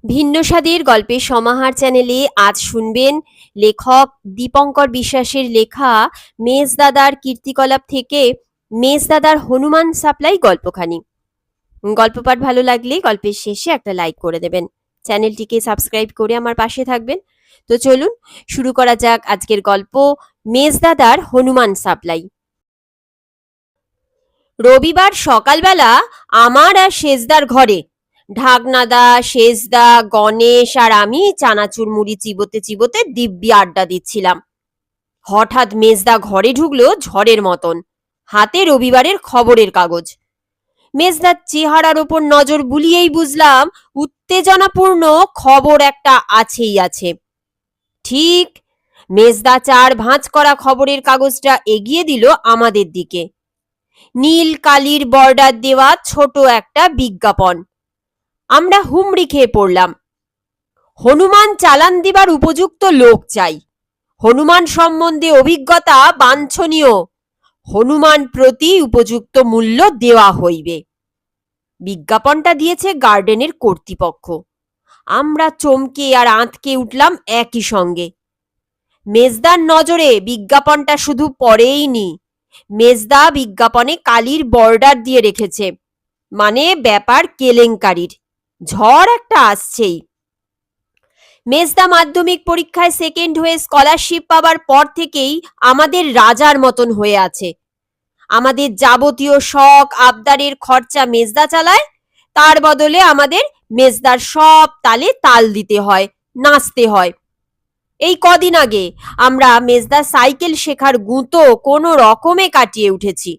ভিন্ন স্বাদের গল্পের সমাহার চ্যানেলে আজ শুনবেন লেখক দীপঙ্কর বিশ্বাসের লেখা মেজদাদার কীর্তিকলাপ থেকে মেজদাদার হনুমান সাপ্লাই গল্পখানি। গল্প পাঠ ভালো লাগলে গল্পের শেষে একটা লাইক করে দেবেন, চ্যানেলটিকে সাবস্ক্রাইব করে আমার পাশে থাকবেন। তো চলুন শুরু করা যাক আজকের গল্প মেজদাদার হনুমান সাপ্লাই। রবিবার সকালবেলা আমার আর শেষদার ঘরে ঢাকনাদা, শেষদা, গণেশ আর আমি চানাচুর মুড়ি চিবোতে চিবোতে দিব্যি আড্ডা দিচ্ছিলাম। হঠাৎ মেজদা ঘরে ঢুকলো ঝড়ের মতন, হাতে রবিবারের খবরের কাগজ। মেজদার চেহারার ওপর নজর বুলিয়েই বুঝলাম উত্তেজনাপূর্ণ খবর একটা আছেই আছে। ঠিক মেজদা চার ভাঁজ করা খবরের কাগজটা এগিয়ে দিল আমাদের দিকে। নীল কালির বর্ডার দেওয়া ছোট একটা বিজ্ঞাপন। আমরা হুমড়ি খেয়ে পড়লাম। হনুমান চালান দিবার উপযুক্ত লোক চাই, হনুমান সম্বন্ধে অভিজ্ঞতা বাঞ্ছনীয়, হনুমান প্রতি উপযুক্ত মূল্য দেওয়া হইবে। বিজ্ঞাপনটা দিয়েছে গার্ডেনের কর্তৃপক্ষ। আমরা চমকে আর আঁতকে উঠলাম একই সঙ্গে। মেজদার নজরে বিজ্ঞাপনটা শুধু পড়েইনি, মেজদা বিজ্ঞাপনে কালির বর্ডার দিয়ে রেখেছে, মানে ব্যাপার কেলেঙ্কারির, ঝড় একটা আসছেই। মেজদা মাধ্যমিক পরীক্ষায় সেকেন্ড হয়ে স্কলারশিপ পাবার পর থেকেই আমাদের রাজার মতন হয়ে আছে। আমাদের যাবতীয় শখ আবদারের খরচা মেজদা চালায়, তার বদলে আমাদের মেজদার সব তালে তাল দিতে হয়, নাচতে হয়। এই কদিন আগে আমরা মেজদা সাইকেল শেখার গুঁতো কোনো রকমে কাটিয়ে উঠেছি।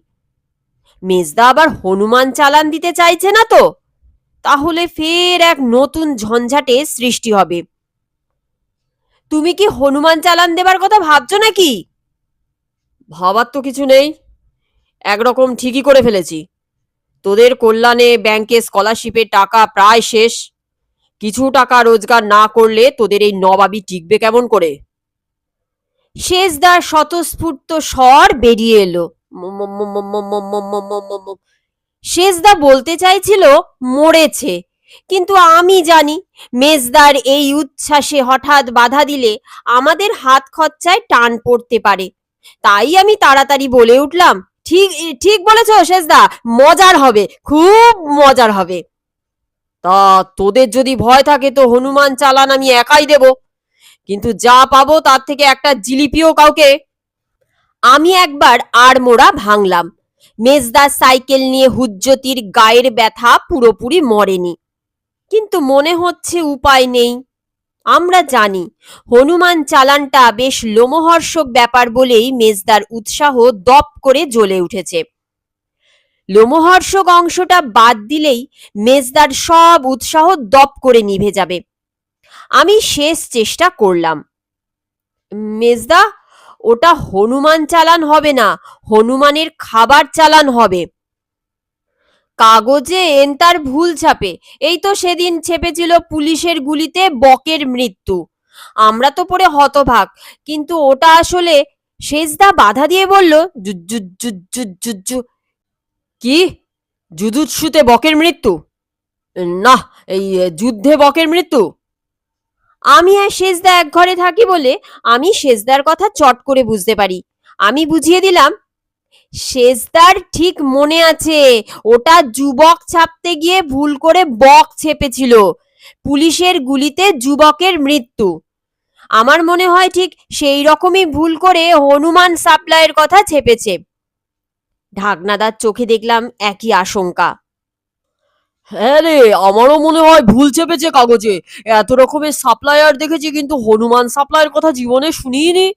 মেজদা আবার হনুমান চালান দিতে চাইছে না তো? তাহলে ফের এক নতুন ঝঞ্ঝাটে সৃষ্টি হবে। তুমি কি হনুমান চালান দেবার কথা ভাবছো নাকি? ভাবার তো কিছু নেই, একরকম ঠিকই করে ফেলেছি। তোদের কল্যাণে ব্যাংকে স্কলারশিপের টাকা প্রায় শেষ। কিছু টাকা রোজগার না করলে তোদের এই নবাবি টিকবে কেমন করে? শেষদার স্বতঃস্ফূর্ত স্বর বেরিয়ে এলো। শেষদা বলতে চাইছিল মরেছে, কিন্তু আমি জানি মেজদার এই উচ্ছ্বাসে হঠাৎ বাধা দিলে আমাদের হাত খরচায় টান পড়তে পারে। তাই আমি তাড়াতাড়ি বলে উঠলাম, ঠিক ঠিক বলেছ শেষদা, মজার হবে, খুব মজার হবে। তা তোদের যদি ভয় থাকে তো হনুমান চালান আমি একাই দেব, কিন্তু যা পাবো তার থেকে একটা জিলিপিও কাউকে। আমি একবার আড়মোড়া ভাঙলাম। মেজদার সাইকেল নিয়ে হুজ্জতির গায়ের ব্যথা পুরোপুরি মরেনি, কিন্তু মনে হচ্ছে উপায় নেই। আমরা জানি হনুমান চালানটা বেশ লোমহর্ষক ব্যাপার বলেই মেজদার উৎসাহ দপ করে জ্বলে উঠেছে। লোমহর্ষক অংশটা বাদ দিলেই মেজদার সব উৎসাহ দপ করে নিভে যাবে। আমি শেষ চেষ্টা করলাম। মেজদা, ওটা হনুমান চালান হবে না, হনুমানের খাবার চালান হবে। কাগজে এন্তার ভুল ছাপে, এই তো সেদিন ছেপেছিল পুলিশের গুলিতে বকের মৃত্যু। আমরা তো পড়ে হতভাগ, কিন্তু ওটা আসলে। শেষদা বাধা দিয়ে বলল, জুজু। কি? জুজুৎসুতে বকের মৃত্যু? না, এই যুদ্ধে বকের মৃত্যু। আমি আর শেষদা এক ঘরে থাকি বলে আমি শেষদার কথা চট করে বুঝতে পারি। আমি বুঝিয়ে দিলাম, শেষদার ঠিক মনে আছে, ওটা যুবক ছাপতে গিয়ে ভুল করে বক ছেপেছিল। পুলিশের গুলিতে যুবকের মৃত্যু। আমার মনে হয় ঠিক সেই রকমই ভুল করে হনুমান সাপ্লাইয়ের কথা ছেপেছে। ঢাকনাদার চোখে দেখলাম একই আশঙ্কা। হ্যাঁ রে, আমারও মনে হয় ভুল চেপেছে কাগজে। এত রকমের সাপ্লায়ার দেখেছি, কিন্তু হনুমান সাপ্লাইয়ের কথা জীবনে শুনিনি।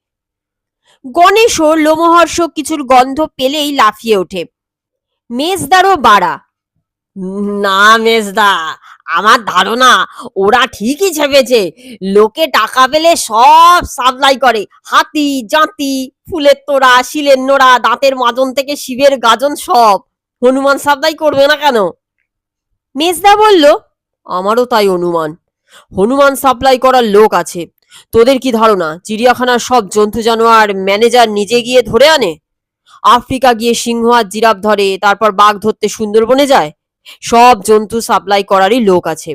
গণেশও লোমহর্ষক কিছুর গন্ধ পেলেই লাফিয়ে ওঠে। মেজদারও বাড়া। না মেজদা, আমার ধারণা ওরা ঠিকই ছেপেছে। লোকে টাকা পেলে সব সাপ্লাই করে, হাতি জাঁতি, ফুলের তোড়া, শিলের নোড়া, দাঁতের মাজন থেকে শিবের গাজন সব। হনুমান সাপ্লাই করবে না কেন? মেজদা বলল, আমারও তাই অনুমান। হনুমান সাপ্লাই করার লোক আছে। তোদের কি ধারণা চিড়িয়াখানার সব জন্তু জানোয়ার ম্যানেজার নিজে গিয়ে ধরে আনে? আফ্রিকা গিয়ে সিংহ আর জিরাফ ধরে, তারপর বাঘ ধরতে সুন্দরবনে যায়? সব জন্তু সাপ্লাই করারই লোক আছে।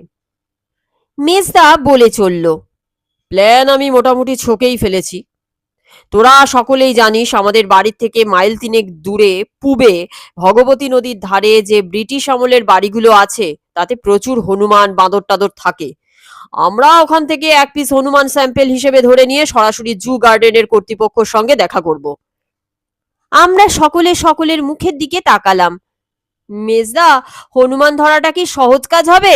মেজদা বলে চলল। প্ল্যান আমি মোটামুটি ছকেই ফেলেছি। তোরা সকলেই জানিস আমাদের বাড়ির থেকে মাইল তিনেক দূরে পূবে ভগবতী নদীর ধারে যে ব্রিটিশ আমলের বাড়িগুলো আছে তাতে প্রচুর হনুমান বাঁদর টাদর থাকে। আমরা ওখান থেকে এক পিস হনুমান স্যাম্পেল হিসেবে ধরে নিয়ে সরাসরি জু গার্ডেনের কর্তৃপক্ষের সঙ্গে দেখা করব। আমরা সকলে সকলের মুখের দিকে তাকালাম। মেজদা, হনুমান ধরাটা কি সহজ কাজ হবে?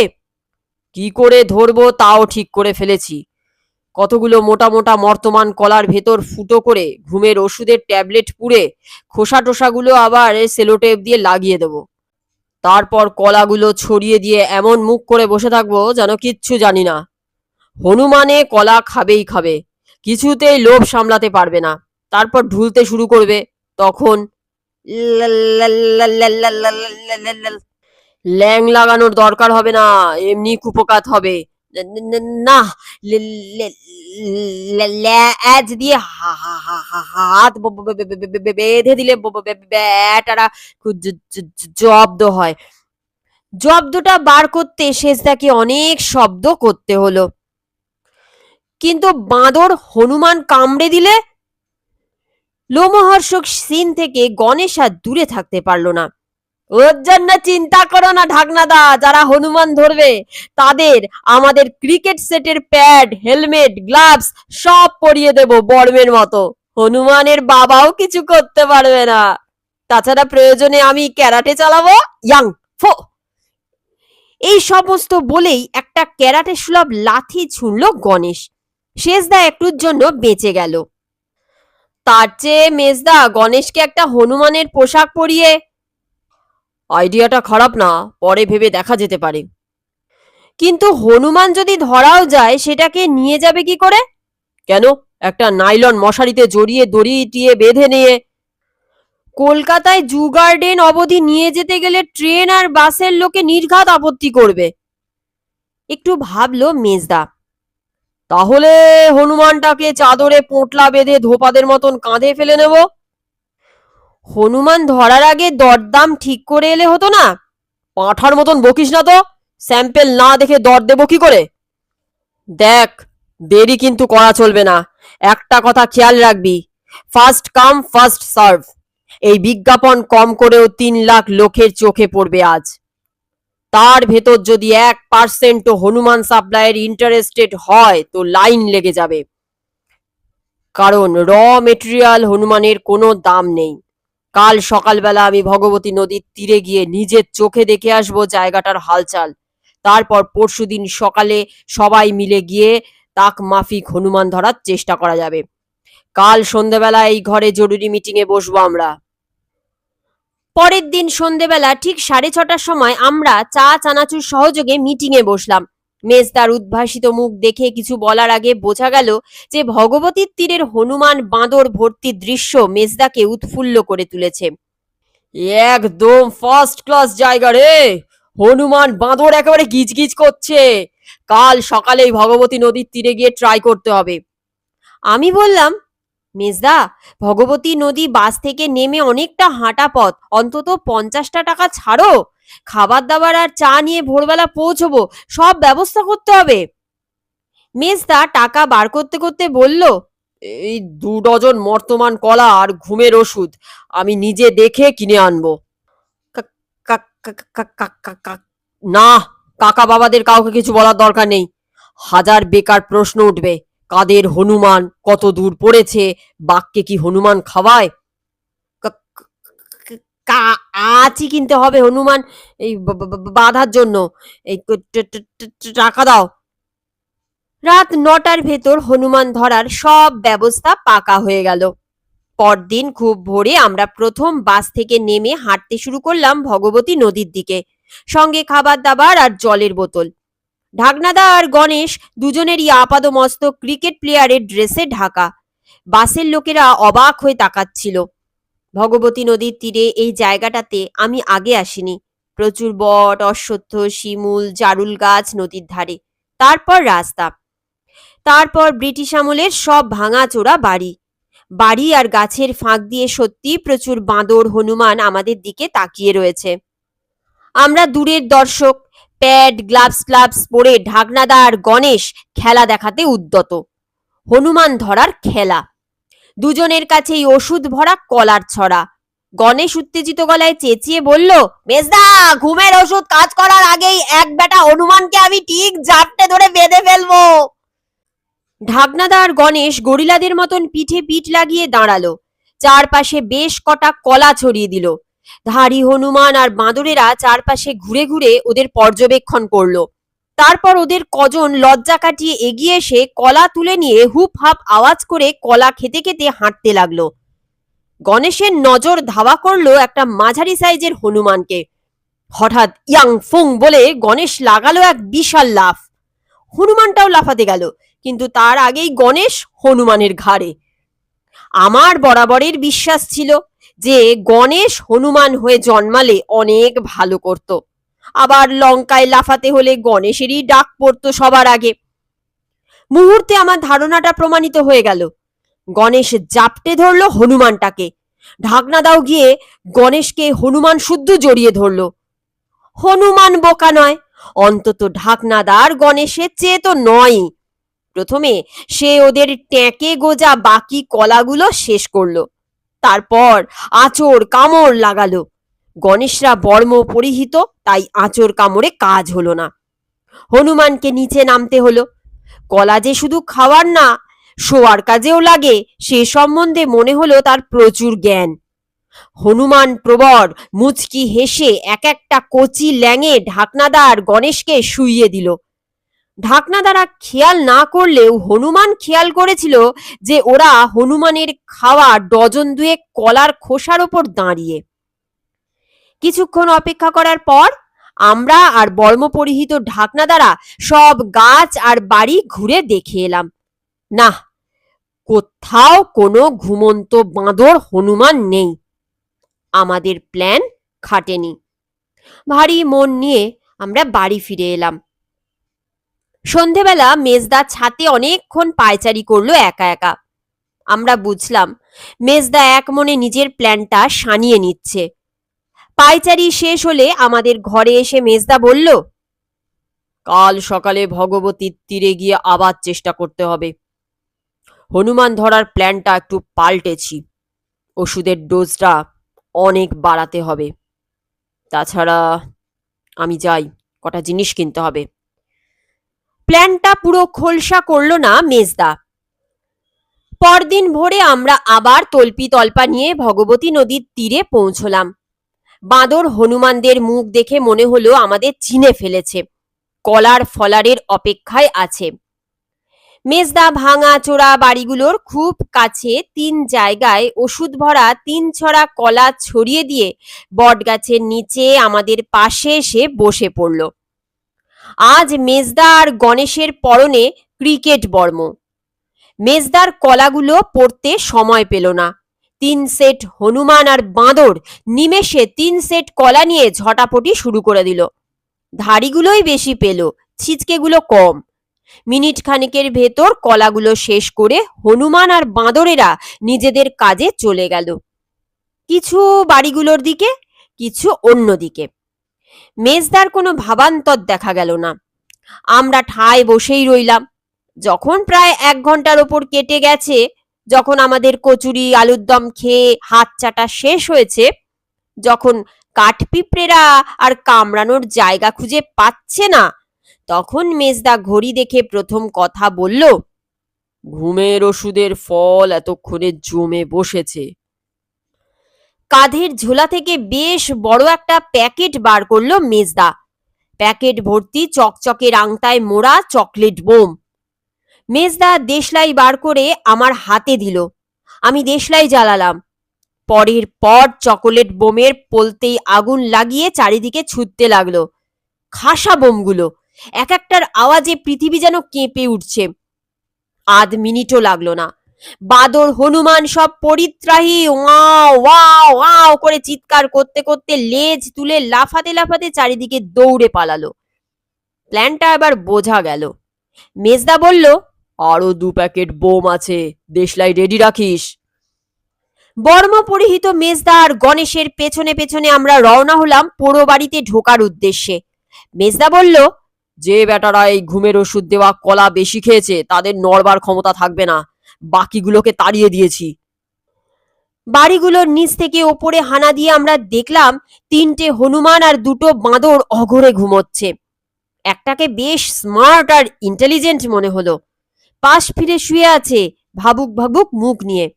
কি করে ধরবো তাও ঠিক করে ফেলেছি। কতগুলো মোটা মোটা মর্তমান কলার ভেতর ফুটো করে ঘুমের ওষুধের ট্যাবলেট পুড়ে খোসা টোসাগুলো আবার সেলোটেপ দিয়ে লাগিয়ে দেব। তারপর কলাগুলো ছড়িয়ে দিয়ে এমন মুখ করে বসে থাকবো যেন কিচ্ছু জানি না। হনুমানে কলা খাবেই খাবে, কিছুতেই লোভ সামলাতে পারবে না। তারপর ঢুলতে শুরু করবে। তখন ল্যাং লাগানোর দরকার হবে না, এমনি কুপোকাত হবে। না, ল্যাজ দিয়ে হাত বেঁধে দিলে ব্যাটারা জব্দ হয়। জব্দটা বার করতে শেষদাকে অনেক শব্দ করতে হলো। কিন্তু বাঁদর হনুমান কামড়ে দিলে লোমহর্ষক সিন থেকে গণেশ আর দূরে থাকতে পারলো না। ওর জন্য চিন্তা করো না ঢাকনাদা, যারা হনুমান ধরবে তাদের আমাদের ক্রিকেট সেটের প্যাড, হেলমেট, গ্লাভস সব পরিয়ে দেব বর্মের মতো। হনুমানের বাবাও কিছু করতে পারবে না। তাছাড়া প্রয়োজনে আমি ক্যারাটে চালাবো, ইয়াং ফো। এই সমস্ত বলেই একটা ক্যারাটে সুলভ লাথি ছুঁড়ল গণেশ। শেষদা একটুর জন্য বেঁচে গেল। তার চেয়ে মেজদা গণেশকে একটা হনুমানের পোশাক পরিয়ে। আইডিয়াটা খারাপ না, পরে ভেবে দেখা যেতে পারে। কিন্তু হনুমান যদি ধরাও যায় সেটাকে নিয়ে যাবে কি করে? কেন, একটা নাইলন মশারিতে জড়িয়ে দড়ি টিয়ে বেঁধে নিয়ে কলকাতায় জু গার্ডেন অবধি নিয়ে যেতে গেলে ট্রেন আর বাসের লোকে নির্ঘাত আপত্তি করবে। একটু ভাবলো মেজদা। তাহলে হনুমানটাকে চাদরে পোঁটলা বেঁধে ধোপাদের মতন কাঁধে ফেলে নেব। হনুমান ধরার আগে দরদাম ঠিক করে এলে হতো না? পাঁঠার মতন বকিস না তো, স্যাম্পেল না দেখে দর দেব কি করে? দেখ, দেরি কিন্তু করা চলবে না। একটা কথা খেয়াল রাখবি, ফার্স্ট কাম ফার্স্ট সার্ভ। এই বিজ্ঞাপন কম করেও 3 লাখ লোকের চোখে পড়বে আজ। তার ভেতর যদি 1% হনুমান সাপ্লাইয়ের ইন্টারেস্টেড হয় তো লাইন লেগে যাবে। কারণ র মেটেরিয়াল হনুমানের কোনো দাম নেই। কাল সকালবেলা আমি ভগবতী নদীর তীরে গিয়ে নিজের চোখে দেখে আসবো জায়গাটার হালচাল। তারপর পরশুদিন সকালে সবাই মিলে গিয়ে তাক মাফিক হনুমান ধরার চেষ্টা করা যাবে। কাল সন্ধ্যেবেলা এই ঘরে জরুরি মিটিংয়ে বসবো আমরা। পরের দিন সন্ধ্যেবেলা ঠিক 6:30টার সময় আমরা চা চানাচুর সহযোগে মিটিংয়ে বসলাম। মেজদার উদ্ভাসিত মুখ দেখে কিছু বলার আগে বোঝা গেল যে ভগবতীর তীরের হনুমান বাঁদর ভর্তি দৃশ্য মেজদাকে উৎফুল্ল করে তুলেছে। একদম ফার্স্ট ক্লাস জায়গা রে, হনুমান বাঁদর একেবারে গিজগিজ করছে। কাল সকালেই ভগবতী নদীর তীরে গিয়ে ট্রাই করতে হবে। আমি বললাম, মেজদা, ভগবতী নদী বাস থেকে নেমে অনেকটা হাঁটা পথ, অন্তত 50টা টাকা ছাড়ো। খাবার দাবার আর চা নিয়ে ভোরবেলা পৌঁছবো, সব ব্যবস্থা করতে হবে। মেজদা টাকা বার করতে করতে বলল, এই 2 ডজন মর্তমান কলা আর ঘুমের ওষুধ আমি নিজে দেখে কিনে আনবো। না, কাকা বাবাদের কাউকে কিছু বলার দরকার নেই। হাজার বেকার প্রশ্ন উঠবে। কাদের হনুমান, কত দূর পড়েছে, বাঘকে কি হনুমান খাওয়ায়? আছি কিনতে হবে হনুমান এই বাঁধার জন্য। এই টাকা দাও। রাত 9টার ভেতর হনুমান ধরার সব ব্যবস্থা পাকা হয়ে গেল। পরদিন খুব ভোরে আমরা প্রথম বাস থেকে নেমে হাঁটতে শুরু করলাম ভগবতী নদীর দিকে, সঙ্গে খাবার দাবার আর জলের বোতল। ঢাকনাদা আর গণেশ দুজনেরই আপাদমস্তক ক্রিকেট প্লেয়ারের ড্রেসে ঢাকা। বাসের লোকেরা অবাক হয়ে তাকাচ্ছিল। ভগবতী নদীর তীরে এই জায়গাটাতে আমি আগে আসিনি। প্রচুর বট, অশ্বত্থ, শিমুল, জারুল গাছ নদীর ধারে। তারপর রাস্তা, তারপর ব্রিটিশ আমলের সব ভাঙাচোরা বাড়ি। বাড়ি আর গাছের ফাঁক দিয়ে সত্যি প্রচুর বাঁদর হনুমান আমাদের দিকে তাকিয়ে রয়েছে। আমরা দূরের দর্শক, প্যাড গ্লাভস পরে ঢাকনাদা আর গণেশ খেলা দেখাতে উদ্যত। হনুমান ধরার খেলা। দুজনের কাছেই ওষুধ ভরা কলার ছড়া। গণেশ উত্তেজিত গলায় চেঁচিয়ে বলল, মেজদা, ঘুমের ওষুধ কাজ করার আগেই এক বেটা হনুমানকে আমি ঠিক জাপটে ধরে বেঁধে ফেলবো। ঢাকনাদা আর গণেশ গরিলাদের মতন পিঠে পিঠ লাগিয়ে দাঁড়ালো। চারপাশে বেশ কটা কলা ছড়িয়ে দিল। ধারী হনুমান আর বাঁদরেরা চারপাশে ঘুরে ঘুরে ওদের পর্যবেক্ষণ করলো। তারপর ওদের কজন লজ্জা কাটিয়ে এগিয়ে এসে কলা তুলে নিয়ে হুপ হাপ আওয়াজ করে কলা খেতে খেতে হাঁটতে লাগলো। গণেশের নজর ধাওয়া করলো একটা মাঝারি সাইজের হনুমানকে। হঠাৎ ইয়াং ফুং বলে গণেশ লাগালো এক বিশাল লাফ। হনুমানটাও লাফাতে গেল, কিন্তু তার আগেই গণেশ হনুমানের ঘাড়ে। আমার বরাবরের বিশ্বাস ছিল যে গণেশ হনুমান হয়ে জন্মালে অনেক ভালো করত। আবার লঙ্কায় লাফাতে হলে গণেশেরই ডাক পড়তো সবার আগে। মুহূর্তে আমার ধারণাটা প্রমাণিত হয়ে গেল। গণেশ জাপটে ধরলো হনুমানটাকে। ঢাকনাদাও গিয়ে গণেশকে হনুমান শুদ্ধ জড়িয়ে ধরলো। হনুমান বোকা নয়, অন্তত ঢাকনাদার গণেশের চেয়ে তো নয়। প্রথমে সে ওদের ট্যাঁকে গোজা বাকি কলাগুলো শেষ করলো। তারপর আঁচড় কামড় লাগালো। গণেশরা বর্ম পরিহিত, তাই আঁচড় কামড়ে কাজ হলো না। হনুমানকে নিচে নামতে হলো। কলা যে শুধু খাওয়ার না, শোয়ার কাজেও লাগে সে সম্বন্ধে মনে হলো তার প্রচুর জ্ঞান। হনুমান প্রবর মুচকি হেসে এক একটা কচি ল্যাঙে ঢাকনাদা আর গণেশকে শুইয়ে দিল। ঢাকনাদারা খেয়াল না করলেও হনুমান খেয়াল করেছিল যে ওরা হনুমানের খাওয়া ডজন দুয়েক কলার খোসার ওপর দাঁড়িয়ে। কিছুক্ষণ অপেক্ষা করার পর আমরা আর বর্ম পরিহিত ঢাকনাদারা সব গাছ আর বাড়ি ঘুরে দেখে এলাম। না, কোথাও কোনো ঘুমন্ত বাঁদর হনুমান নেই। আমাদের প্ল্যান খাটেনি। ভারী মন নিয়ে আমরা বাড়ি ফিরে এলাম। সন্ধেবেলা মেজদা ছাতে অনেকক্ষণ পায়চারি করলো একা একা। আমরা বুঝলাম মেজদা এক মনে নিজের প্ল্যানটা সানিয়ে নিচ্ছে। পায়চারি শেষ হলে আমাদের ঘরে এসে মেজদা বলল, কাল সকালে ভগবতীর তীরে গিয়ে আবার চেষ্টা করতে হবে। হনুমান ধরার প্ল্যানটা একটু পাল্টেছি। ওষুধের ডোজটা অনেক বাড়াতে হবে। তাছাড়া আমি যাই, কটা জিনিস কিনতে হবে। প্ল্যানটা পুরো খোলসা করলো না মেজদা। পরদিন ভোরে আমরা আবার তল্পি তল্পা নিয়ে ভগবতী নদীর তীরে পৌঁছলাম। বাঁদর হনুমানদের মুখ দেখে মনে হলো আমাদের চিনে ফেলেছে, কলার ফলারের অপেক্ষায় আছে। মেজদা ভাঙা চোরা বাড়িগুলোর খুব কাছে ৩ জায়গায় ওষুধ ভরা ৩ ছড়া কলা ছড়িয়ে দিয়ে বটগাছের নিচে আমাদের পাশে এসে বসে পড়ল। আজ মেজদা আর গণেশের পরনে ক্রিকেট বর্ম। মেজদার কলাগুলো পড়তে সময় পেল না। ৩ সেট হনুমান আর বাঁদর নিমেষে ৩ সেট কলা নিয়ে ঝটাপটি শুরু করে দিল। ধাড়িগুলোই বেশি পেল, ছিচকেগুলো কম। মিনিট খানেকের ভেতর কলাগুলো শেষ করে হনুমান আর বাঁদরেরা নিজেদের কাজে চলে গেল। কিছু বাড়িগুলোর দিকে, কিছু অন্য দিকে। মেজদার কোনো ভাবান্তর দেখা গেল না। আমরা ঠায় বসেই রইলাম। যখন প্রায় ১ ঘন্টার ওপর কেটে গেছে, যখন আমাদের কচুরি আলুর দম খেয়ে হাত চাটা শেষ হয়েছে, যখন কাঠপিঁপড়েরা আর কামড়ানোর জায়গা খুঁজে পাচ্ছে না, তখন মেজদা ঘড়ি দেখে প্রথম কথা বলল, ঘুমের ওষুধের ফল এতক্ষণে জমে বসেছে। কাঁধের ঝোলা থেকে বেশ বড় একটা প্যাকেট বার করলো মেজদা। প্যাকেট ভর্তি চকচকে আংতায় মোড়া চকলেট বোম। মেজদা দেশলাই বার করে আমার হাতে দিল। আমি দেশলাই জ্বালালাম। পরের পর চকোলেট বোমের পোলতেই আগুন লাগিয়ে চারিদিকে ছুটতে লাগলো। খাসা বোমগুলো, এক একটার আওয়াজে পৃথিবী যেন কেঁপে উঠছে। আধ মিনিটও লাগলো না। বাদর হনুমান সব পরিত্রাহী ওয়াও ওয়াও ওয়াও করে চিৎকার করতে করতে লেজ তুলে লাফাতে লাফাতে চারিদিকে দৌড়ে পালালো। প্ল্যানটা এবার বোঝা গেল। মেজদা বলল, আরো ২ প্যাকেট বোম আছে, দেশলাই রেডি রাখিস। বর্ম পরিহিত মেজদা আর গণেশের পেছনে পেছনে আমরা রওনা হলাম পোড়ো বাড়িতে ঢোকার উদ্দেশ্যে। মেজদা বলল, যে বেটারা এই ঘুমের ওষুধ দেওয়া কলা বেশি খেয়েছে তাদের নড়বার ক্ষমতা থাকবে না, বাকিগুলোকে তাড়িয়ে দিয়েছি। বাড়িগুলোর নিচ থেকে ওপরে হানা দিয়ে আমরা দেখলাম 3টে হনুমান আর 2টো বাঁদর অঘরে ঘুমোচ্ছে। একটাকে বেশ স্মার্ট আর ইন্টেলিজেন্ট মনে হলো। পাশ ফিরে শুয়ে আছে, ভাবুক ভাবুক মুখ নিয়ে।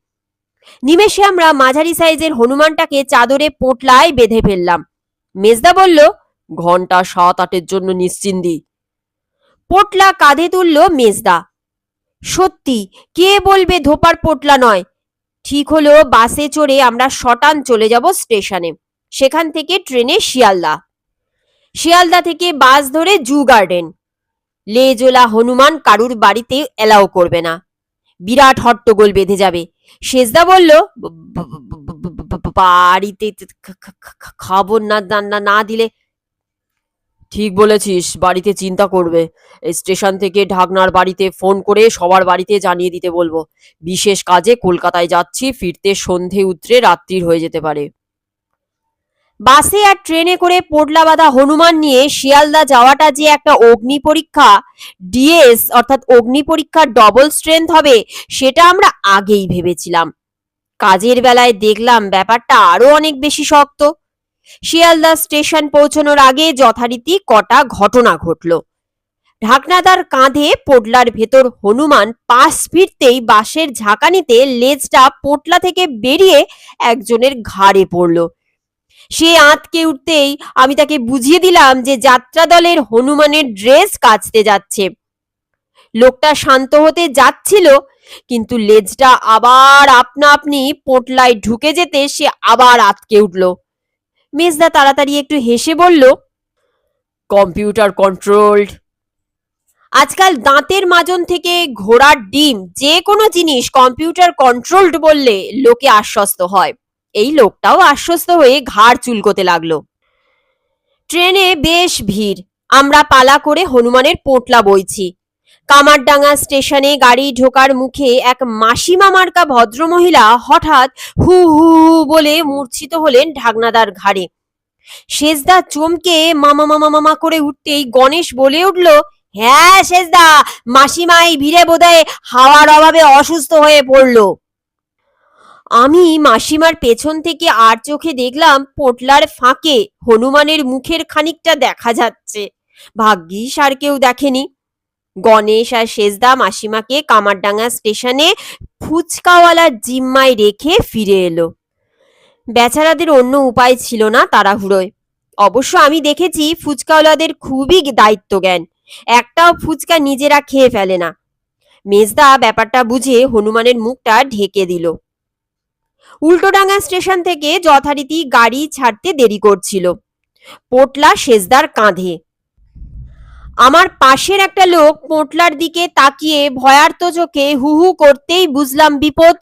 নিমেষে আমরা মাঝারি সাইজের হনুমানটাকে চাদরে পোটলায় বেঁধে ফেললাম। মেজদা বলল, ঘন্টা 7-8-এর জন্য নিশ্চিন্দি। পোটলা কাঁধে তুলল মেজদা। সত্যি, কে বলবে ধোপার পোটলা নয়। ঠিক হলো, বাসে চড়ে আমরা শটান চলে যাব স্টেশনে, সেখান থেকে ট্রেনে শিয়ালদা, শিয়ালদা থেকে বাস ধরে জু গার্ডেন। লেজোলা হনুমান কারুর বাড়িতে এলাও করবে না, বিরাট হট্টগোল বেঁধে যাবে। সেজদা বলল, বাড়িতে খবর না দিলে। ঠিক বলেছিস, বাড়িতে চিন্তা করবে। স্টেশন থেকে ঢাকনার বাড়িতে ফোন করে সবার বাড়িতে জানিয়ে দিতে বলবো, বিশেষ কাজে কলকাতায় যাচ্ছি, ফিরতে সন্ধে উতরে রাত্রির হয়ে যেতে পারে। বাসে আর ট্রেনে করে পোটলা বাঁধা হনুমান নিয়ে শিয়ালদা যাওয়াটা যে একটা অগ্নি পরীক্ষা, ডিএস অর্থাৎ অগ্নি পরীক্ষার ডবল স্ট্রেংথ হবে, সেটা আমরা আগেই ভেবেছিলাম। কাজের বেলায় দেখলাম ব্যাপারটা আরো অনেক বেশি শক্ত। শিয়ালদা স্টেশন পৌঁছানোর আগে যথারীতি কটা ঘটনা ঘটল। ঢাকনাদার কাঁধে পোটলার ভেতর হনুমান পাশ ফিরতেই বাসের ঝাঁকানিতে লেজটা পোটলা থেকে বেরিয়ে একজনের ঘাড়ে পড়ল। সে আঁতকে উঠতেই আমি তাকে বুঝিয়ে দিলাম যে যাত্রা দলের হনুমানের ড্রেস কাচতে যাচ্ছে। লোকটা শান্ত হতে যাচ্ছিল, কিন্তু লেজটা আবার আপনা আপনি পোটলায় ঢুকে যেতে সে আবার আঁতকে উঠল। মেজদা তাড়াতাড়ি একটু হেসে বলল, কম্পিউটার কন্ট্রোলড। আজকাল দাঁতের মাজন থেকে ঘোড়ার ডিম, যে কোনো জিনিস কম্পিউটার কন্ট্রোলড বললে লোকে আশ্বস্ত হয়। এই লোকটাও আশ্বস্ত হয়ে ঘাড় চুলকোতে লাগলো। ট্রেনে বেশ ভিড়। আমরা পালা করে হনুমানের পোটলা বইছি। কামারডাঙ্গা স্টেশনে গাড়ি ঢোকার মুখে এক মাসিমা মার্কা ভদ্রমহিলা হঠাৎ হু হু বলে মূর্ছিত হলেন ঢাকনাদার ঘাড়ে। সেজদা চমকে মামা মামা মামা করে উঠতেই গণেশ বলে উঠল, হ্যাঁ সেজদা, মাসিমা এই ভিড়ে বোধহয় হাওয়ার অভাবে অসুস্থ হয়ে পড়লো। আমি মাসিমার পেছন থেকে আর চোখে দেখলাম পোটলার ফাঁকে হনুমানের মুখের খানিকটা দেখা যাচ্ছে। ভাগ্যিস আর কেউ দেখেনি। গণেশ আর সেজদা মাসিমাকে কামারডাঙ্গা স্টেশনে ফুচকাওয়ালার জিম্মায় রেখে ফিরে এলো। বেচারাদের অন্য উপায় ছিল না তাড়াহুড়োয়। অবশ্য আমি দেখেছি ফুচকাওয়ালাদের খুবই দায়িত্ব জ্ঞান, একটাও ফুচকা নিজেরা খেয়ে ফেলে না। মেজদা ব্যাপারটা বুঝে হনুমানের মুখটা ঢেকে দিল। উল্টোডাঙ্গা স্টেশন থেকে যথারীতি গাড়ি ছাড়তে দেরি করছিল। পোটলা সেজদার কাঁধে। আমার পাশের একটা লোক পোটলার দিকে তাকিয়ে ভয়ার্ত চোখে হু হু করতেই বুঝলাম বিপদ।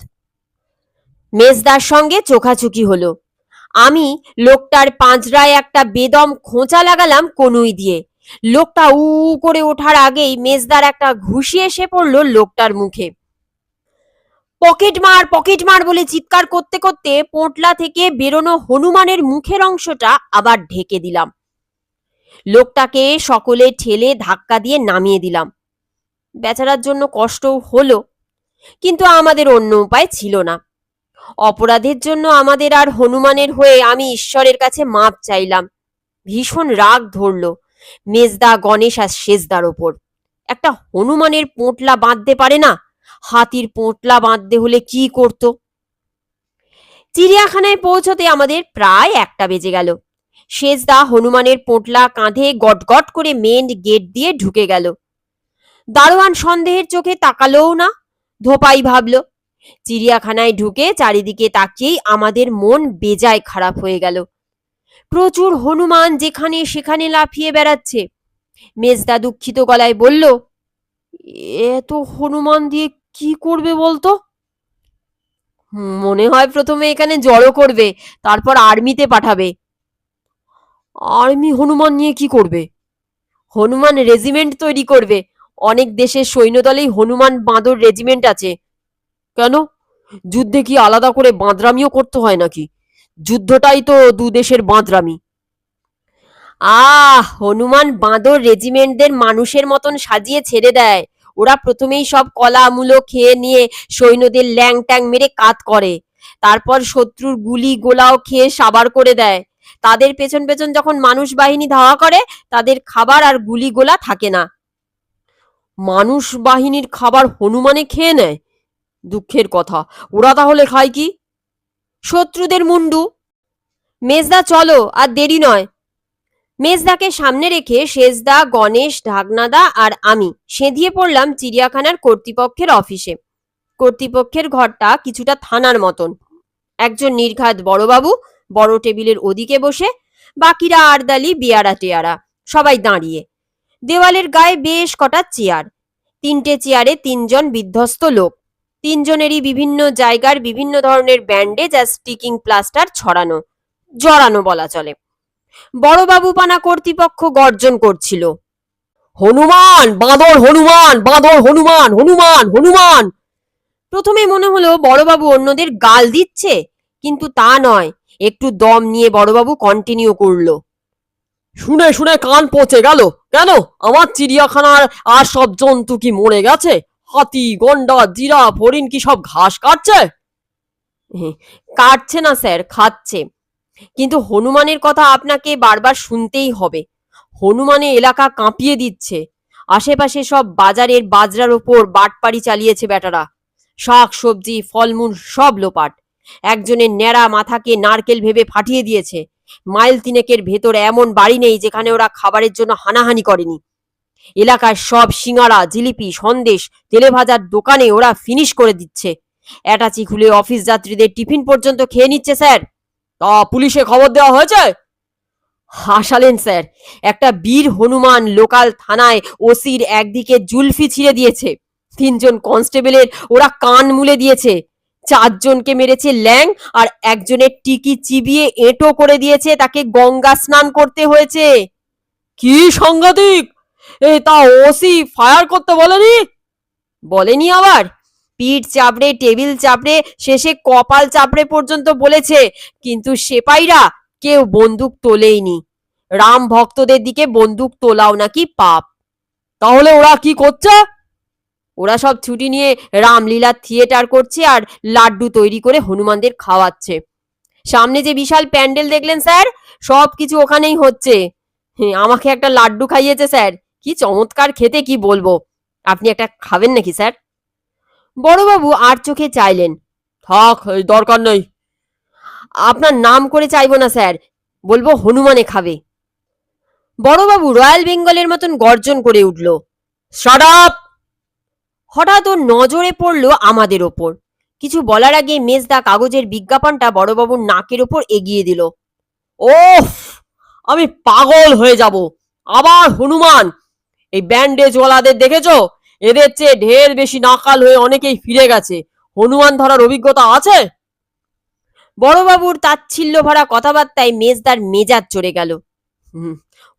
মেজদার সঙ্গে চোখাচোখি হলো। আমি লোকটার পাঁজরায় একটা বেদম খোঁচা লাগালাম কনুই দিয়ে। লোকটা উ করে ওঠার আগেই মেজদার একটা ঘুষি এসে পড়লো লোকটার মুখে। পকেট মার বলে চিৎকার করতে করতে পোটলা থেকে বেরোনো হনুমানের মুখের অংশটা আবার ঢেকে দিলাম। লোকটাকে সকলে ঠেলে ধাক্কা দিয়ে নামিয়ে দিলাম। বেচারার জন্য কষ্ট হলো, কিন্তু আমাদের অন্য উপায় ছিল না। অপরাধের জন্য আমাদের আর হনুমানের হয়ে আমি ঈশ্বরের কাছে মাপ চাইলাম। ভীষণ রাগ ধরল মেজদা, গণেশ আর সেজদার ওপর। একটা হনুমানের পোটলা বাঁধতে পারে না, হাতির পোটলা বাঁধতে হলে কি করত? চিড়িয়াখানায় পৌঁছতে আমাদের প্রায় 1টা বেজে গেল। সেজদা হনুমানের পোটলা কাঁধে গটগট করে মেন গেট দিয়ে ঢুকে গেল। দারোয়ান সন্দেহের চোখে তাকালোও না, ধোপাই ভাবল। চিড়িয়াখানায় ঢুকে চারিদিকে তাকিয়েই আমাদের মন বেজায় খারাপ হয়ে গেল। প্রচুর হনুমান যেখানে সেখানে লাফিয়ে বেড়াচ্ছে। মেজদা দুঃখিত গলায় বলল, এত হনুমান দিয়ে কি করবে বলতো? মনে হয় প্রথমে এখানে জড়ো করবে, তারপর আর্মিতে পাঠাবে। আর্মি হনুমান নিয়ে কি করবে? হনুমান রেজিমেন্ট তৈরি করবে। অনেক দেশের সৈন্যদলেই হনুমান বাঁদর রেজিমেন্ট আছে। কেন, যুদ্ধে কি আলাদা করে বাঁদরামিও করতে হয় নাকি? যুদ্ধটাই তো 2 দেশের বাঁদরামি। হনুমান বাঁদর রেজিমেন্টদের মানুষের মতন সাজিয়ে ছেড়ে দেয়। ওরা প্রথমেই সব কলা মূলো খেয়ে নিয়ে সৈন্যদের ল্যাং ট্যাং মেরে কাত করে, তারপর শত্রুর গুলি গোলাও খেয়ে সাবার করে দেয়। তাদের পেছন পেছন যখন মানুষ বাহিনী ধাওয়া করে, তাদের খাবার আর গুলি গোলা থাকে না। মানুষ বাহিনীর খাবার হনুমানে খেয়ে নেয়? দুঃখের কথা। ওরা তাহলে খায় কি? শত্রুদের মুন্ডু। মেজদা চলো, আর দেরি নয়। মেজদাকে সামনে রেখে সেজদা, গণেশ, ঢাকনাদা আর আমি সেঁধিয়ে পড়লাম চিড়িয়াখানার কর্তৃপক্ষের অফিসে। কর্তৃপক্ষের ঘরটা কিছুটা থানার মতন। একজন নির্ঘাত বড়বাবু বড় টেবিলের ওদিকে বসে, বাকিরা আরদালি বেয়ারা টেয়ারা, সবাই দাঁড়িয়ে। দেওয়ালের গায়ে বেশ কটা চেয়ার, 3টে চেয়ারে 3জন বিধ্বস্ত লোক। 3জনেরই বিভিন্ন জায়গার বিভিন্ন ধরনের ব্যান্ডেজ আর স্টিকিং প্লাস্টার ছড়ানো, জড়ানো বলা চলে। বড়বাবু পানা কর্তৃপক্ষ গর্জন করছিল, হনুমান বাঁদর, হনুমান বাঁদর, হনুমান হনুমান হনুমান। প্রথমে মনে হলো বড়বাবু অন্যদের গাল দিচ্ছে, কিন্তু তা নয়। একটু দম নিয়ে বড়বাবু কন্টিনিউ করলো, শুনে শুনে কান পচে গেল। কেন, আমার চিড়িয়াখানার আর সব জন্তু কি মরে গেছে? হাতি, গন্ডা, জিরাফ, হরিণ কি সব ঘাস কাটছে? কাটছে না স্যার, খাচ্ছে। কিন্তু হনুমানের কথা আপনাকে বারবার শুনতেই হবে। হনুমানে এলাকা কাঁপিয়ে দিচ্ছে। আশেপাশে সব বাজারের বাজরার ওপর বাটপাড়ি চালিয়েছে বেটারা। শাক সবজি ফলমূল সব লোপাট। একজনের ন্যাড়া মাথাকে নারকেল ভেবে ফাটিয়ে দিয়েছে। মাইল 3 ভেতর এমন বাড়ি নেই যেখানে ওরা খাবারের জন্য হানাহানি করেনি। এলাকার সব সিঙ্গারা, জিলিপি, সন্দেশ, তেলে ভাজার দোকানে ওরা ফিনিশ করে দিচ্ছে। অ্যাটাচি খুলে অফিস যাত্রীদের টিফিন পর্যন্ত খেয়ে নিচ্ছে স্যার। তা পুলিশে খবর দেওয়া হয়েছে? হাসালেন স্যার। একটা বীর হনুমান লোকাল থানায় ওসির একদিকে জুলফি ছিঁড়ে দিয়েছে। 3জন কনস্টেবলের ওরা কান মুলে দিয়েছে। 4জনকে মেরেছে ল্যাং, আর একজনের টিকি চিবিয়ে এঁটো করে দিয়েছে, তাকে গঙ্গা স্নান করতে হয়েছে। কি সাংঘাতিক! তা ওসি ফায়ার করতে বলেনি? বলেনি আবার? পিঠ চাপড়ে, টেবিল চাপড়ে, শেষে কপাল চাপড়ে পর্যন্ত বলেছে, কিন্তু সেপাইরা কেউ বন্দুক তোলেইনি। রাম ভক্তদের দিকে বন্দুক তোলাও নাকি পাপ। তাহলে ওরা কি করছে? ওরা সব ছুটি নিয়ে রামলীলা থিয়েটার করছে আর লাড্ডু তৈরি করে হনুমানদের খাওয়াচ্ছে। সামনে যে বিশাল প্যান্ডেল দেখলেন স্যার, সব কিছু ওখানেই হচ্ছে। আমাকে একটা লাড্ডু খাইয়েছে স্যার, কি চমৎকার খেতে, কি বলবো। আপনি একটা খাবেন নাকি স্যার? বড়বাবু আর চোখে চাইলেন, থাক, দরকার নেই। আপনার নাম করে চাইবো না স্যার, বলবো হনুমানে খাবে। বড়বাবু রয়্যাল বেঙ্গলের মতন গর্জন করে উঠল, শাট আপ! হঠাৎ ওর নজরে পড়ল আমাদের ওপর। কিছু বলার আগে মেজদা কাগজের বিজ্ঞাপনটা বড়বাবুর নাকের ওপর এগিয়ে দিল। ওফ, আমি পাগল হয়ে যাব। আবার হনুমান! এই ব্যান্ডেজওয়ালাদের দেখেছো? এদের চেয়ে ঢের বেশি নাকাল হয়ে অনেকেই ফিরে গেছে। হনুমান ধরার অভিজ্ঞতা আছে? বড়বাবুর তাচ্ছিল্য ভরা কথাবার্তায় মেজদার মেজাজ চড়ে গেল।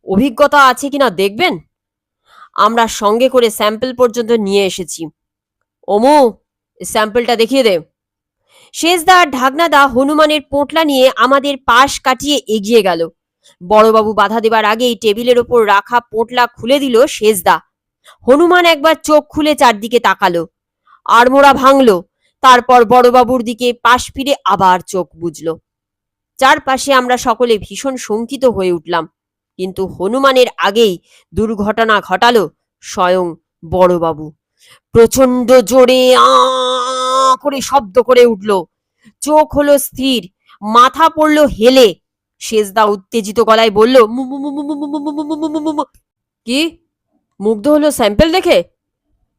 অভিজ্ঞতা আছে কিনা দেখবেন? আমরা সঙ্গে করে স্যাম্পল পর্যন্ত নিয়ে এসেছি। ওমু, স্যাম্পলটা দেখিয়ে দে। শেষদা আর ঢাকনাদা হনুমানের পোঁটলা নিয়ে আমাদের পাশ কাটিয়ে এগিয়ে গেল। বড়বাবু বাধা দেবার আগেই টেবিলের ওপর রাখা পোঁটলা খুলে দিল শেষদা। হনুমান একবার চোখ খুলে চারদিকে তাকালো, আড়মোড়া ভাঙলো, তারপর বড়বাবুর দিকে পাশ ফিরে আবার চোখ বুজল। চারপাশে আমরা সকলে ভীষণ শঙ্কিত হয়ে উঠলাম। কিন্তু হনুমানের আগেই দুর্ঘটনা ঘটালো স্বয়ং বড়বাবু। প্রচন্ড জোরে আ করে শব্দ করে উঠল। চোখ হলো স্থির, মাথা পড়লো হেলে। শেষদা উত্তেজিত গলায় বলল, কি? মুগ্ধ হলো স্যাম্পল দেখে?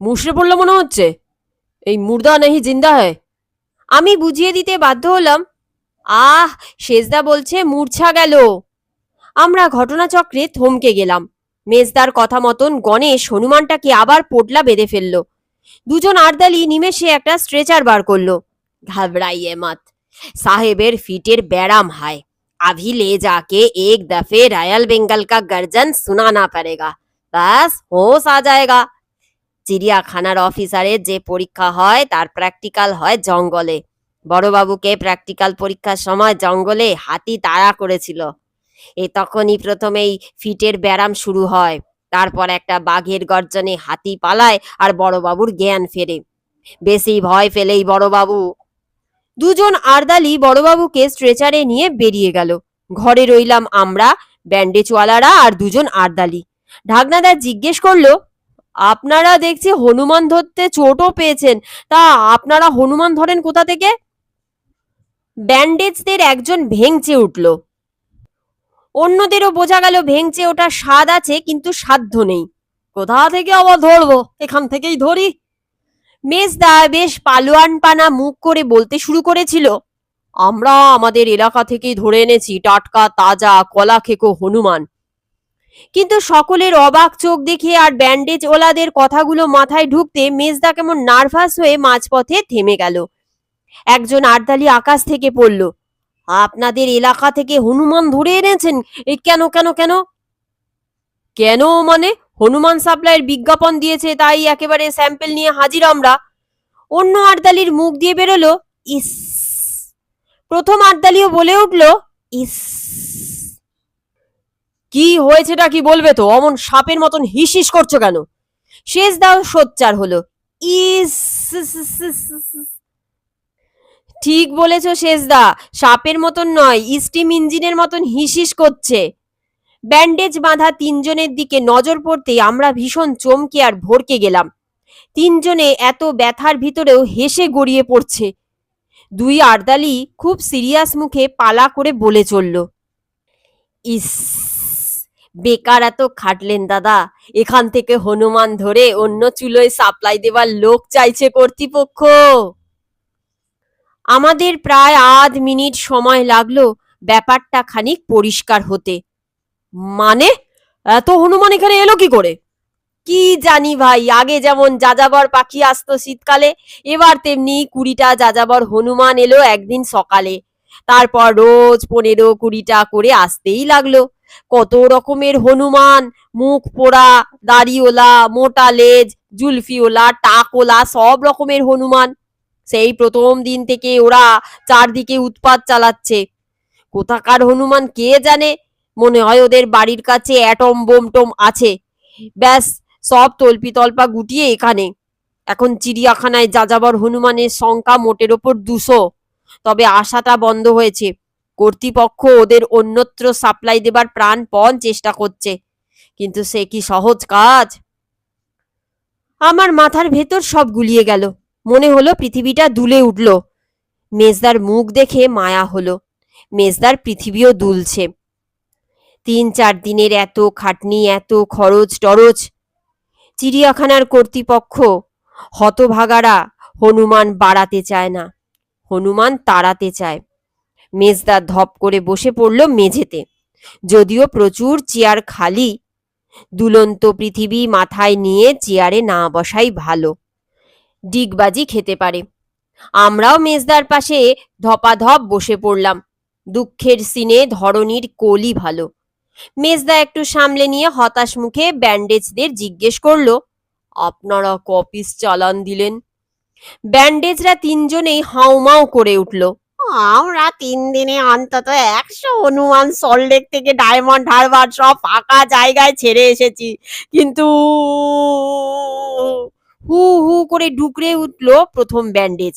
মুশড়ে পড়লো মনে হচ্ছে। এই মুর্দা নেহি জিন্দা হ্যায়। আমি বুঝিয়ে দিতে বাধ্য হলাম, শেষদা বলছে মূর্ছা গেল। আমরা ঘটনাচক্রে থমকে গেলাম। মেজদার কথা মতন গণেশ হনুমানটাকে আবার পোটলা বেঁধে ফেলল। 2জন আর্দালি নিমেষে একটা স্ট্রেচার বার করলো। ঘাবড়াইয়ে মত, সাহেবের ফিটের ব্যারাম হায়। अभी ले जाके एक दफे रॉयल बेंगल का गर्जन सुनाना पड़ेगा, बस होश आ जाएगा। চিড়িয়াখানার অফিসারের যে পরীক্ষা হয় তার প্র্যাকটিক্যাল হয় জঙ্গলে। বড়বাবুকে প্র্যাকটিক্যাল পরীক্ষার সময় জঙ্গলে হাতি তাড়া করেছিল। তখনই প্রথমেই ফিটের ব্যারাম শুরু হয়। তারপর একটা বাঘের গর্জনে হাতি পালায় আর বড়বাবুর জ্ঞান ফেরে। বেশি ভয় পেলেই বড়বাবু। দুজন আরদালি বড়বাবুকে স্ট্রেচারে নিয়ে বেরিয়ে গেল। ঘরে রইলাম আমরা, ব্যান্ডেজওয়ালারা আর দুজন আরদালি। ঢাকনাদা জিজ্ঞেস করলো, আপনারা দেখছি হনুমান ধরতে চোটও পেয়েছেন, তা আপনারা হনুমান ধরেন কোথা থেকে? ব্যান্ডেজদের একজন ভেঙচে উঠল। অন্যদেরও বোঝা গেল ভেঙচে ওঠার স্বাদ আছে, কিন্তু সাধ্য নেই। কোথা থেকে আবার ধরবো, এখান থেকেই ধরি। মেজদা বেশ পালোয়ান পানা মুখ করে বলতে শুরু করেছিল, আমরা আমাদের এলাকা থেকেই ধরে এনেছি টাটকা তাজা কলা খেকো হনুমান। কিন্তু সকলের অবাক চোখ দেখে আর ব্যান্ডেজ ওলাদের কথাগুলো মাথায় ঢুকতে মেজদা কেমন নার্ভাস হয়ে মাঝপথে থেমে গেল। একজন আরদালি আকাশ থেকে পড়ল, আপনাদের এলাকা থেকে হনুমান ধরে এনেছেন? কেন কেন কেন? কেন মানে, হনুমান সাপ্লাইয়ের বিজ্ঞাপন দিয়েছে, তাই একেবারে স্যাম্পল নিয়ে হাজির আমরা। অন্য আরদালির মুখ দিয়ে বেরোলো, ইস। প্রথম আরদালিও বলে উঠল, ইস। কি হয়েছেটা কি বলবে তো, অমন সাপের মতন হিসিস করছো কেন? শেষদাও সোচ্চার হলো, ইস। ঠিক বলেছ শেষদা, সাপের মতন নয়, স্টিম ইঞ্জিনের মতন হিসিস করছে। ব্যান্ডেজ বাঁধা তিনজনের দিকে নজর পড়তেই আমরা ভীষণ চমকে আর ভরকে গেলাম। তিনজনে এত ব্যথার ভিতরেও হেসে গড়িয়ে পড়ছে। দুই আরদালি খুব সিরিয়াস মুখে পালা করে বলে চলল, ইস, বেকার এত খাটলেন দাদা, এখান থেকে হনুমান ধরে অন্য চুলোয় সাপ্লাই দেবার লোক চাইছে কর্তৃপক্ষ। আমাদের প্রায় আধ মিনিট সময় লাগলো ব্যাপারটা খানিক পরিষ্কার হতে। মানে, এত হনুমান এখানে এলো কি করে? কি জানি ভাই, আগে যেমন যাযাবর পাখি আসতো শীতকালে, এবার তেমনি 20টা যাযাবর হনুমান এলো একদিন সকালে। তারপর রোজ 15-20টা করে আসতেই লাগলো। কত রকমের হনুমান, মুখ পোড়া, দাড়িওলা, মোটা লেজ, জুলফিওলা, টাকওলা, সব রকমের হনুমান। সেই প্রথম দিন থেকে ওরা চারদিকে উৎপাত চালাচ্ছে। কোথাকার হনুমান কে জানে, মনে হয় ওদের বাড়ির কাছে অ্যাটম বোম টোম আছে। ব্যাস, সব তল্পি-তল্পা গুটিয়ে এখানে। এখন চিড়িয়াখানায় যাযাবর হনুমানের সংখ্যা মোটের ওপর 200। তবে আসাটা বন্ধ হয়েছে। কর্তৃপক্ষ ওদের অন্যত্র সাপ্লাই দেবার প্রাণপণ চেষ্টা করছে, কিন্তু সে কি সহজ কাজ? আমার মাথার ভেতর সব গুলিয়ে গেল। মনে হলো পৃথিবীটা দুলে উঠল। মেজদার মুখ দেখে মায়া হলো। মেজদার পৃথিবীও দুলছে। 3-4 দিনের এত খাটনি, এত খরচ টরচ। চিড়িয়াখানার কর্তৃপক্ষ হতভাগারা হনুমান বাড়াতে চায় না, হনুমান তাড়াতে চায়। মেজদা ধপ করে বসে পড়ল মেঝেতে। যদিও প্রচুর চেয়ার খালি, দুলন্ত পৃথিবী মাথায় নিয়ে চেয়ারে না বসাই ভালো, ডিগবাজি খেতে পারে। আমরাও মেজদার পাশে ধপাধপ বসে পড়লাম। দুঃখের সিনে ধরনীর কোলই ভালো। মেজদা একটু সামলে নিয়ে হতাশ মুখে ব্যান্ডেজদের জিজ্ঞেস করলো, আপনারা ক পিস চালান দিলেন? ব্যান্ডেজরা তিনজনেই হাউমাউ করে উঠল, আমরা 3 দিনে অন্তত 100 হনুমান সল্টলেক থেকে ডায়মন্ড হারবার সব ফাঁকা জায়গায় ছেড়ে এসেছি, কিন্তু হু হু করে ডুকরে উঠল প্রথম ব্যান্ডেজ।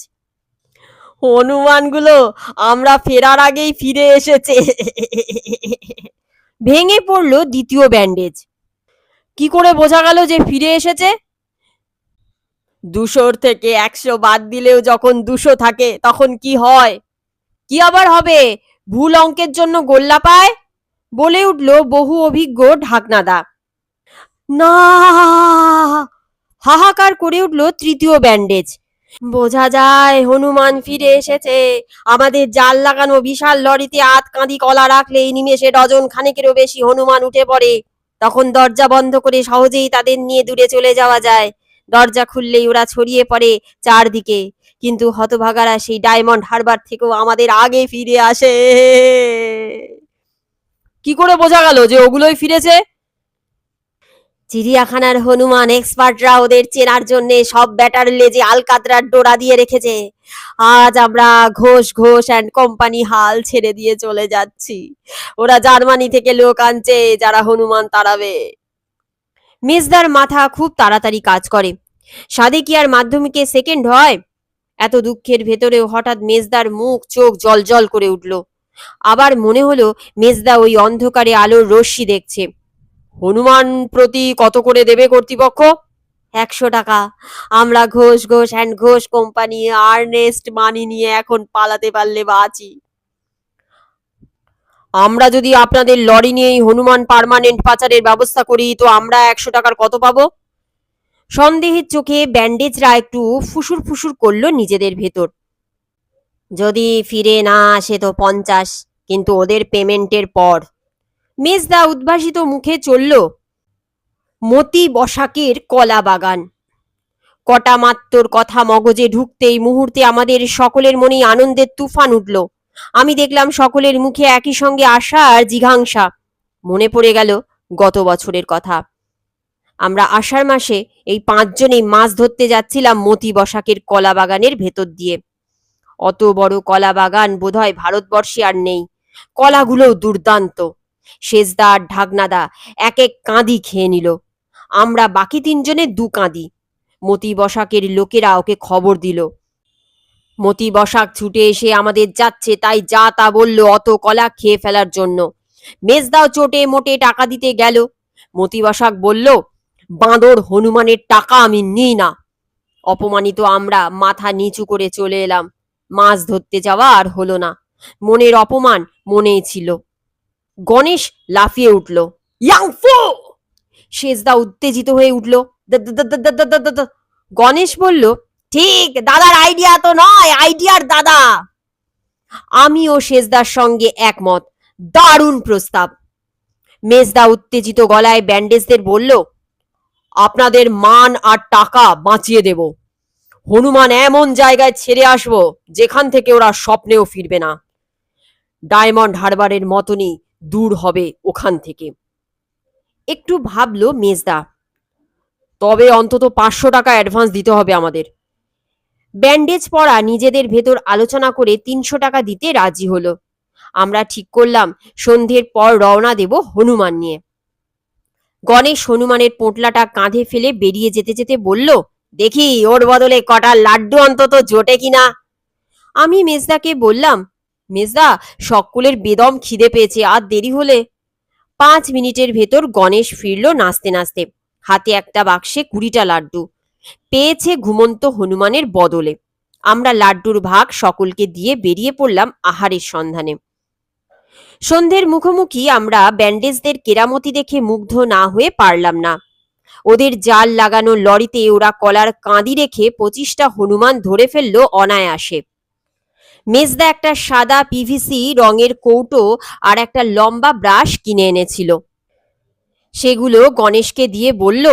হনুমানগুলো আমরা ফেরার আগেই ফিরে এসেছে। ভেঙে পড়ল দ্বিতীয় ব্যান্ডেজ। কি করে বোঝা গেল যে ফিরে এসেছে? 200 থেকে 100 বাদ দিলেও যখন 200 থাকে তখন কি হয়? কি আবার হবে, ভুল অঙ্কের জন্য গোল্লা পায়, বলে উঠল বহু অভিজ্ঞ ঢাকনাদা। না, হাহাকার করে উঠল তৃতীয় ব্যান্ডেজ। বোঝা যায় হনুমান ফিরে এসেছে। আমাদের জাল লাগানো বিশাল লরিতে আধ কাঁদি কলা রাখলে এই নিমেষে ডজন খানেকেরও বেশি হনুমান উঠে পড়ে। তখন দরজা বন্ধ করে সহজেই তাদের নিয়ে দূরে চলে যাওয়া যায়। দরজা খুললেই ওরা ছড়িয়ে পড়ে চারদিকে, কিন্তু হতভাগারা সেই ডায়মন্ড হারবার থেকেও আমাদের আগে ফিরে আসে। কি করে বোঝা গেল যে ওগুলোই ফিরেছে? চিড়িয়াখানার হনুমান এক্সপার্টরা ওদের চেনার জন্য সব ব্যাটার লেজে আলকাতরার ডোরা দিয়ে রেখেছে। আজ আমরা ঘোষ ঘোষ অ্যান্ড কোম্পানি হাল ছেড়ে দিয়ে চলে যাচ্ছি। ওরা জার্মানি থেকে লোক আনছে যারা হনুমান তাড়াবে। মেজদার মাথা খুব তাড়াতাড়ি কাজ করে। সাদে কি আর মাধ্যমিকে সেকেন্ড হয়? এত দুঃখের ভেতরেও হঠাৎ মেজদার মুখ চোখ জল করে উঠল। আবার মনে হলো মেজদা ওই অন্ধকারে আলোর রশ্মি দেখছে। হনুমান প্রতি কত করে দেবে কর্তৃপক্ষ? 100 টাকা। আমরা Ghosh Ghosh and Ghosh company earnest money নিয়ে এখন পালাতে পারলে বাঁচি। আমরা যদি আপনাদের লরি নিয়েই হনুমান পার্মানেন্ট পাচারের ব্যবস্থা করি তো আমরা 100 টাকার কত পাবো? সন্দেহের চোখে ব্যান্ডেজরা একটু ফুসুর ফুসুর করলো নিজেদের ভেতর। যদি ফিরে না আসে তো 50, কিন্তু ওদের পেমেন্টের পর। মেজদা উদ্ভাসিত মুখে চলল। মতি বসাকের কলা বাগান। কটা মাত্রর কথা মগজে ঢুকতেই মুহূর্তে আমাদের সকলের মনেই আনন্দের তুফান উঠল। আমি দেখলাম সকলের মুখে একই সঙ্গে আশা আর জিঘাংসা। মনে পড়ে গেল গত বছরের কথা। আমরা আষাঢ় মাসে এই 5 জনেই মাছ ধরতে যাচ্ছিলাম মতি বসাকের কলা বাগানের ভেতর দিয়ে। অত বড় কলা বাগান বোধহয় ভারতবর্ষে আর নেই। কলাগুলোও দুর্দান্ত। সেজদা আর ঢাকনাদা এক এক কাঁদি খেয়ে নিল। আমরা বাকি 3 জনে 2 কাঁদি। মতি বসাকের লোকেরা ওকে খবর দিল। মতি বসাক ছুটে এসে আমাদের যাচ্ছে তাই যা তা বলল অত কলা খেয়ে ফেলার জন্য। মেজদাও চোটে মোটে টাকা দিতে গেল। মতি বসাক বলল, বাঁদর হনুমানের টাকা আমি নিই না। অপমানিত আমরা মাথা নিচু করে চলে এলাম। মাছ ধরতে যাওয়া আর হলো না। মনের অপমান মনেই ছিল। গণেশ লাফিয়ে উঠল, ইয়াংফু! সেজদা উত্তেজিত হয়ে উঠল। গণেশ বলল, ঠিক, দাদার আইডিয়া তো নয়, আইডিয়ার দাদা। আমি ও সেজদার সঙ্গে একমত। দারুণ প্রস্তাব। মেজদা উত্তেজিত গলায় ব্যান্ডেজদের বলল, আপনাদের মান আর টাকা বাঁচিয়ে দেব। হনুমান এমন জায়গায় ছেড়ে আসবো যেখান থেকে ওরা স্বপ্নেও ফিরবে না। ডায়মন্ড হারবারের মতনই দূর হবে ওখান থেকে। একটু ভাবলো মেজদা, তবে অন্তত 500 টাকা অ্যাডভান্স দিতে হবে আমাদের। ব্যান্ডেজ পরা নিজেদের ভেতর আলোচনা করে 300 টাকা দিতে রাজি হলো। আমরা ঠিক করলাম সন্ধ্যের পর রওনা দেব হনুমান নিয়ে। গণেশ হনুমানের পোঁটলাটা কাঁধে ফেলে বেরিয়ে যেতে যেতে বলল, দেখি ওর বদলে কটা লাড্ডু অন্তত জোটে কিনা। আমি মেজদাকে বললাম, মেজদা, সকলের বেদম খিদে পেয়েছে, আর দেরি হলে। 5 মিনিটের ভেতর গণেশ ফিরল নাচতে নাচতে, হাতে একটা বাক্সে 20টা লাড্ডু। পেয়েছে ঘুমন্ত হনুমানের বদলে। আমরা লাড্ডুর ভাগ সকলকে দিয়ে বেরিয়ে পড়লাম আহারের সন্ধানে। সন্ধ্যের মুখোমুখি আমরা ব্যান্ডেজদের কেরামতি দেখে মুগ্ধ না হয়ে পারলাম না। ওদের জাল লাগানো লরিতে ওরা কলার কাঁদি রেখে 25টা হনুমান ধরে ফেললো অনায়াসে। মেজদা একটা সাদা পিভিসি রঙের কৌটো আর একটা লম্বা ব্রাশ কিনে এনেছিল। সেগুলো গণেশকে দিয়ে বলল,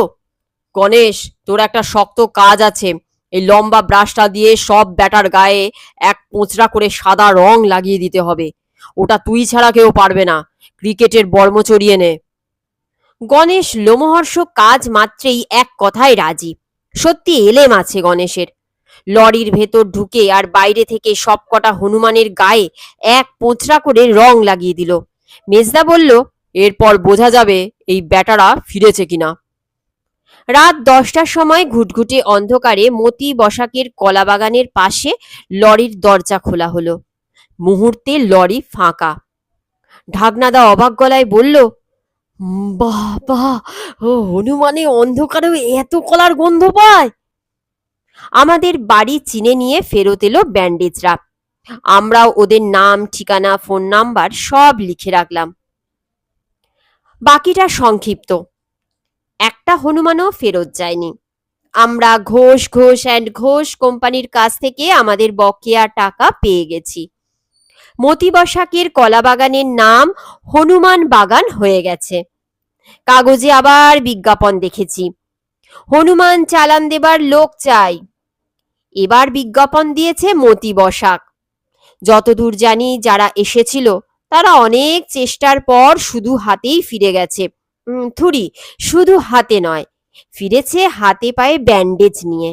গণেশ, তোর একটা শক্ত কাজ আছে। এই লম্বা ব্রাশটা দিয়ে সব ব্যাটার গায়ে এক পোঁচড়া করে সাদা রং লাগিয়ে দিতে হবে। ওটা তুই ছাড়া কেউ পারবে না। ক্রিকেটের বর্ম চড়িয়ে নে। গণেশ লোমহর্ষক কাজ মাত্রেই এক কথায় রাজি। সত্যি এলেম আছে গণেশের। লরির ভেতর ঢুকে আর বাইরে থেকে সবকটা হনুমানের গায়ে এক পোঁচড়া করে রং লাগিয়ে দিল। মেজদা বলল, এরপর বোঝা যাবে এই ব্যাটারা ফিরেছে কিনা। রাত 10টার সময় ঘুটঘুটে অন্ধকারে মতি বসাকের কলা বাগানের পাশে লরির দরজা খোলা হলো। মুহূর্তে লরি ফাঁকা। ঢাকনাদা অবাক গলায় বলল, বাহ বাহ, হনুমানে অন্ধকারেও এত কলার গন্ধ পায়। আমাদের বাড়ি চিনে নিয়ে ফেরত এলো ব্যান্ডেজরা। আমরাও ওদের নাম, ঠিকানা, ফোন নাম্বার সব লিখে রাখলাম। বাকিটা সংক্ষিপ্ত। একটা হনুমানও ফেরত যায়নি। আমরা ঘোষ ঘোষ অ্যান্ড ঘোষ কোম্পানির কাছ থেকে আমাদের বকেয়া টাকা পেয়ে গেছি। মতি বসাকের কলা বাগানের নাম হনুমান বাগান হয়ে গেছে। কাগজে আবার বিজ্ঞাপন দেখেছি, হনুমান চালান দেবার লোক চাই। এবার বিজ্ঞাপন দিয়েছে মতি বসাক। যতদূর জানি যারা এসেছিল তারা অনেক চেষ্টার পর শুধু হাতেই ফিরে গেছে। থুড়ি, শুধু হাতে নয়, ফিরেছে হাতে পায়ে ব্যান্ডেজ নিয়ে।